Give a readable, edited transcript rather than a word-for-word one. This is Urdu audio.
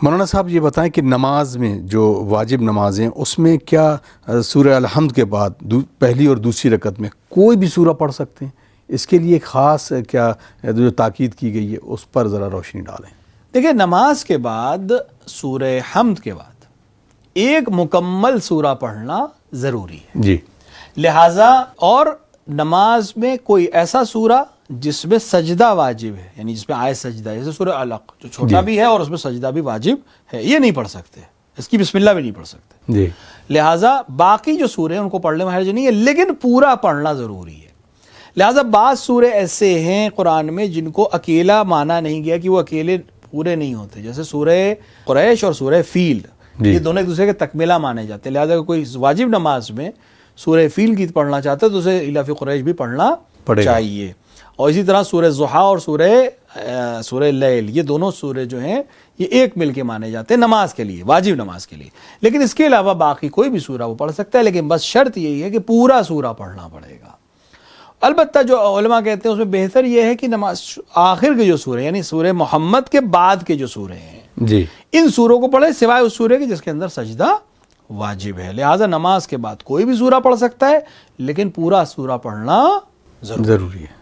مولانا صاحب یہ بتائیں کہ نماز میں جو واجب نمازیں اس میں کیا سورہ الحمد کے بعد پہلی اور دوسری رکعت میں کوئی بھی سورہ پڑھ سکتے ہیں؟ اس کے لیے خاص کیا جو تاکید کی گئی ہے اس پر ذرا روشنی ڈالیں۔ دیکھیں، نماز کے بعد سورہ حمد کے بعد ایک مکمل سورہ پڑھنا ضروری ہے جی، لہٰذا اور نماز میں کوئی ایسا سورہ جس میں سجدہ واجب ہے، یعنی جس میں آئے سجدہ، جیسے سورہ علق جو چھوٹا بھی ہے اور اس میں سجدہ بھی واجب ہے، یہ نہیں پڑھ سکتے، اس کی بسم اللہ بھی نہیں پڑھ سکتے۔ جی، لہٰذا باقی جو سورے ہیں ان کو پڑھنے میں حرج نہیں ہے، لیکن پورا پڑھنا ضروری ہے۔ لہٰذا بعض سورے ایسے ہیں قرآن میں جن کو اکیلا مانا نہیں گیا کہ وہ اکیلے پورے نہیں ہوتے، جیسے سورہ قریش اور سورہ فیل، یہ دونوں ایک دوسرے کے تکملہ مانے جاتے ہیں۔ لہٰذا کوئی واجب نماز میں سورہ فیل کی پڑھنا چاہتا ہے تو اسے الا فی قریش بھی پڑھنا چاہیے، اور اسی طرح سورہ ضحیٰ اور سورہ لیل، یہ دونوں سورے جو ہیں یہ ایک مل کے مانے جاتے ہیں نماز کے لیے، واجب نماز کے لیے۔ لیکن اس کے علاوہ باقی کوئی بھی سورہ وہ پڑھ سکتا ہے، لیکن بس شرط یہی ہے کہ پورا سورہ پڑھنا پڑے گا۔ البتہ جو علماء کہتے ہیں اس میں بہتر یہ ہے کہ نماز آخر کے جو سورے یعنی سورہ محمد کے بعد کے جو سورے ہیں جی، ان سوروں کو پڑھے، سوائے اس سورے کے جس کے اندر سجدہ واجب ہے۔ لہٰذا نماز کے بعد کوئی بھی سورہ پڑھ سکتا ہے، لیکن پورا سورہ پڑھنا ضروری ہے۔